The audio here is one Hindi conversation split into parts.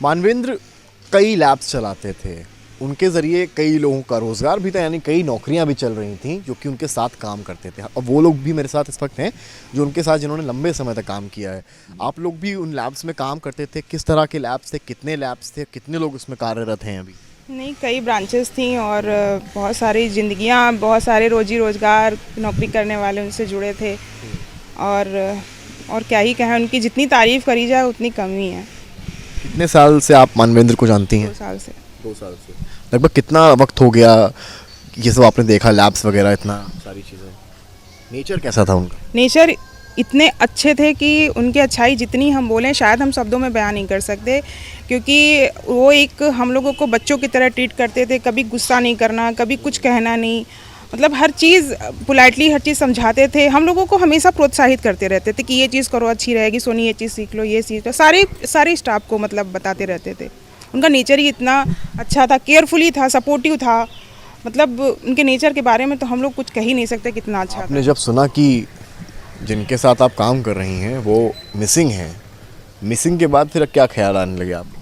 मानवेंद्र कई लैब्स चलाते थे, उनके ज़रिए कई लोगों का रोज़गार भी था, यानी कई नौकरियां भी चल रही थीं जो कि उनके साथ काम करते थे। अब वो लोग भी मेरे साथ इस वक्त हैं जो उनके साथ जिन्होंने लंबे समय तक काम किया है। आप लोग भी उन लैब्स में काम करते थे, किस तरह के लैब्स थे, कितने लैब्स थे, कितने लोग उसमें कार्यरत हैं अभी? नहीं, कई ब्रांचेस थी और बहुत सारी जिंदगियां, बहुत सारे रोजी रोजगार नौकरी करने वाले उनसे जुड़े थे। और और क्या ही कहें, उनकी जितनी तारीफ़ करी जाए उतनी कम ही है। कितने साल से आप मानवेंद्र को जानती हैं? 2 साल से। 2 साल से। लगभग कितना वक्त हो गया ये सब आपने देखा, लैब्स वगैरह, इतना सारी चीज़ें? नेचर कैसा था उनका? नेचर इतने अच्छे थे कि उनकी अच्छाई जितनी हम बोलें शायद हम शब्दों में बयान नहीं कर सकते, क्योंकि वो एक हम लोगों को बच्चों की तरह ट्रीट करते थे। कभी गुस्सा नहीं करना, कभी कुछ कहना नहीं, मतलब हर चीज़ पोलाइटली हर चीज़ समझाते थे। हम लोगों को हमेशा प्रोत्साहित करते रहते थे कि ये चीज़ करो, अच्छी रहेगी, सोनी ये चीज़ सीख लो, ये सीख लो। सारे स्टाफ को मतलब बताते रहते थे। उनका नेचर ही इतना अच्छा था, केयरफुली था, सपोर्टिव था। मतलब उनके नेचर के बारे में तो हम लोग कुछ कह ही नहीं सकते कितना अच्छा था। आपने जब सुना कि जिनके साथ आप काम कर रही हैं वो मिसिंग हैं, मिसिंग के बाद फिर क्या ख्याल आने लगे आपको?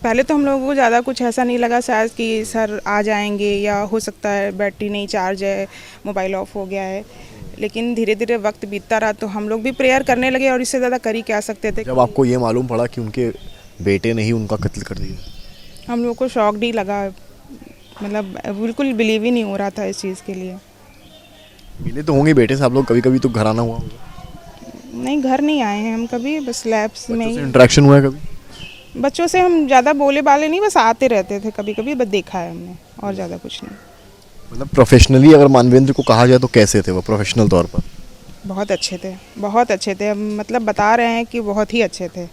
पहले तो हम लोगों को ज़्यादा कुछ ऐसा नहीं लगा शायद कि सर आ जाएंगे, या हो सकता है बैटरी नहीं चार्ज है, मोबाइल ऑफ हो गया है। लेकिन धीरे धीरे वक्त बीतता रहा तो हम लोग भी प्रेयर करने लगे, और इससे ज़्यादा कर ही क्या सकते थे। जब आपको ये मालूम पड़ा कि उनके बेटे ने ही उनका कत्ल कर दिया? हम लोगों को शॉक ही लगा, मतलब बिल्कुल बिलीव ही नहीं हो रहा था इस चीज़ के लिए। मिले तो होंगे बेटे से आप लोग कभी कभी, तो घर आना हुआ होगा? नहीं, घर नहीं आए हैं हम कभी, बस लैब्स में बच्चों से ही। इंटरेक्शन हुआ है कभी? बच्चों से हम ज़्यादा बोले बाले नहीं, बस आते रहते थे कभी कभी, बस देखा है हमने, और ज़्यादा कुछ नहीं। मतलब प्रोफेशनली अगर मानवेंद्र को कहा जाए तो कैसे थे वो प्रोफेशनल तौर पर? बहुत अच्छे थे, बहुत अच्छे थे। हम मतलब बता रहे हैं कि बहुत ही अच्छे थे,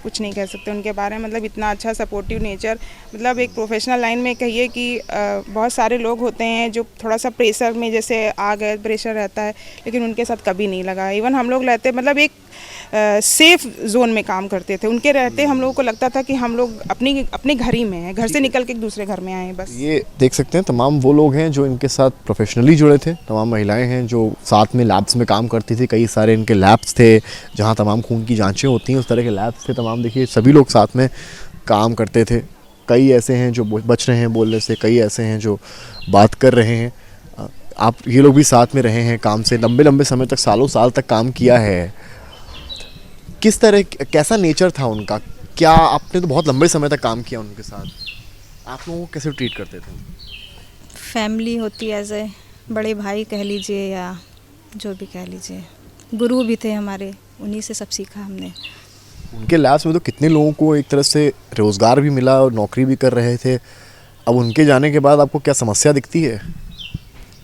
कुछ नहीं कह सकते उनके बारे में। मतलब इतना अच्छा सपोर्टिव नेचर, मतलब एक प्रोफेशनल लाइन में कहिए कि बहुत सारे लोग होते हैं जो थोड़ा सा प्रेशर में जैसे आ गए, प्रेशर रहता है, लेकिन उनके साथ कभी नहीं लगा। इवन हम लोग रहते मतलब एक सेफ जोन में काम करते थे। उनके रहते हम लोगों को लगता था कि हम लोग अपने घर ही में हैं, घर से निकल के एक दूसरे घर में आए हैं बस। ये देख सकते हैं तमाम वो लोग हैं जो इनके साथ प्रोफेशनली जुड़े थे, तमाम महिलाएं हैं जो साथ में लैब्स में काम करती थी। कई सारे इनके लैब्स थे जहां तमाम खून की जांचें होती हैं, उस तरह के लैब्स थे तमाम। देखिए सभी लोग साथ में काम करते थे। कई ऐसे हैं जो बच रहे हैं बोलने से, कई ऐसे हैं जो बात कर रहे हैं। आप ये लोग भी साथ में रहे हैं काम से, लंबे लंबे समय तक, सालों साल तक काम किया है। किस तरह, कैसा नेचर था उनका? क्या आपने तो बहुत लंबे समय तक काम किया उनके साथ, आप लोगों को कैसे ट्रीट करते थे? फैमिली होती है, एज ए बड़े भाई कह लीजिए या जो भी कह लीजिए। गुरु भी थे हमारे, उन्हीं से सब सीखा हमने। उनके लैब्स में तो कितने लोगों को एक तरह से रोज़गार भी मिला और नौकरी भी कर रहे थे। अब उनके जाने के बाद आपको क्या समस्या दिखती है?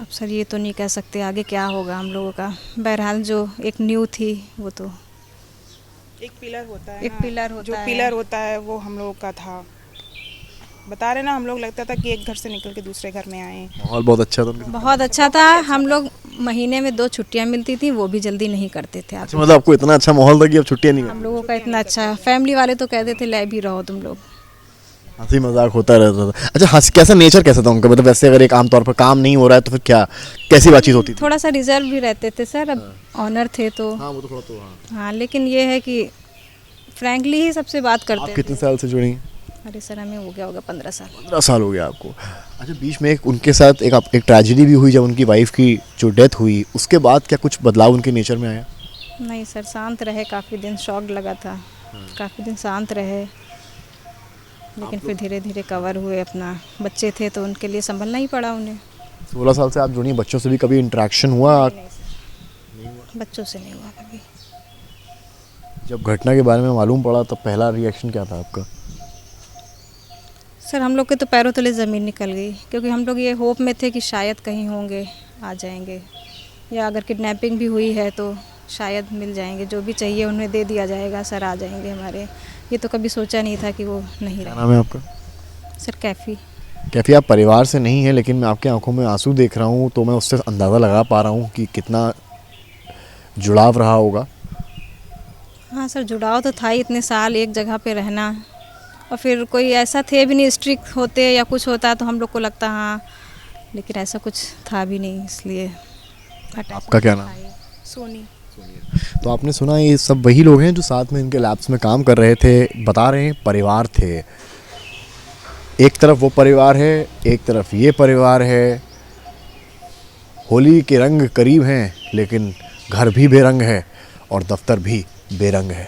अब सर ये तो नहीं कह सकते आगे क्या होगा हम लोगों का। बहरहाल जो एक न्यू थी वो तो एक पिलर होता है एक ना, पिलर होता जो है। पिलर होता है वो हम लोगों का था। बता रहे ना, हम लोग लगता था कि एक घर से निकल के दूसरे घर में आए। माहौल बहुत अच्छा था उनके साथ? बहुत अच्छा था। हम लोग महीने में 2 छुट्टियां मिलती थी, वो भी जल्दी नहीं करते थे। अच्छा, मतलब आपको इतना अच्छा माहौल था कि अब छुट्टियां नहीं हम लोगों का इतना अच्छा, फैमिली वाले तो कहते थे ले भी रहो तुम लोग। हंसी मजाक होता रहता था? अच्छा, हंस कैसा नेचर कैसा था उनका? मतलब वैसे अगर एक आमतौर पर काम नहीं हो रहा है तो फिर क्या, कैसी बातचीत होती थी? थोड़ा सा रिजर्व भी रहते थे सर, अब ऑनर थे तो। हाँ, वो तो थोड़ा तो हाँ। हाँ, लेकिन ये है कि फ्रैंकली ही सबसे बात आप करते कितने थे। साल से जुड़ी हैं? अरे सर हमें हो गया होगा 15 साल। 15 साल हो गया आपको। अच्छा, बीच में एक उनके साथ एक ट्रेजेडी भी हुई जब उनकी वाइफ की जो डेथ हुई, उसके बाद क्या कुछ बदलाव उनके नेचर में आया? नहीं सर, शांत रहे काफ़ी दिन, शॉक लगा था, काफ़ी दिन शांत रहे, लेकिन फिर धीरे धीरे कवर हुए। अपना बच्चे थे तो उनके लिए संभलना ही पड़ा उन्हें। 16 साल से आप जुड़ी हैं, बच्चों से भी कभी इंटरेक्शन हुआ? बच्चों से नहीं हुआ कभी। जब घटना के बारे में मालूम पड़ा तब पहला रिएक्शन क्या था आपका? सर हम लोग के तो पैरों तले ज़मीन निकल गई, क्योंकि हम लोग ये होप में थे कि शायद कहीं होंगे, आ जाएंगे, या अगर किडनैपिंग भी हुई है तो शायद मिल जाएंगे, जो भी चाहिए उन्हें दे दिया जाएगा, सर आ जाएंगे हमारे। ये तो कभी सोचा नहीं था कि वो नहीं क्या रहे। नाम है आपका? सर कैफ़ी। कैफी, आप परिवार से नहीं है लेकिन मैं आपके आंखों में आंसू देख रहा हूँ तो मैं उससे अंदाज़ा लगा पा रहा हूँ कि कितना जुड़ाव रहा होगा। हाँ सर, जुड़ाव तो था ही, इतने साल एक जगह पे रहना, और फिर कोई ऐसा थे भी नहीं, स्ट्रिक्ट होते या कुछ होता तो हम लोग को लगता हाँ, लेकिन ऐसा कुछ था भी नहीं, इसलिए आपका क्या नाम? सोनी। तो आपने सुना ये सब वही लोग हैं जो साथ में इनके लैब्स में काम कर रहे थे, बता रहे हैं परिवार थे। एक तरफ वो परिवार है, एक तरफ ये परिवार है। होली के रंग करीब हैं लेकिन घर भी बेरंग है और दफ्तर भी बेरंग है।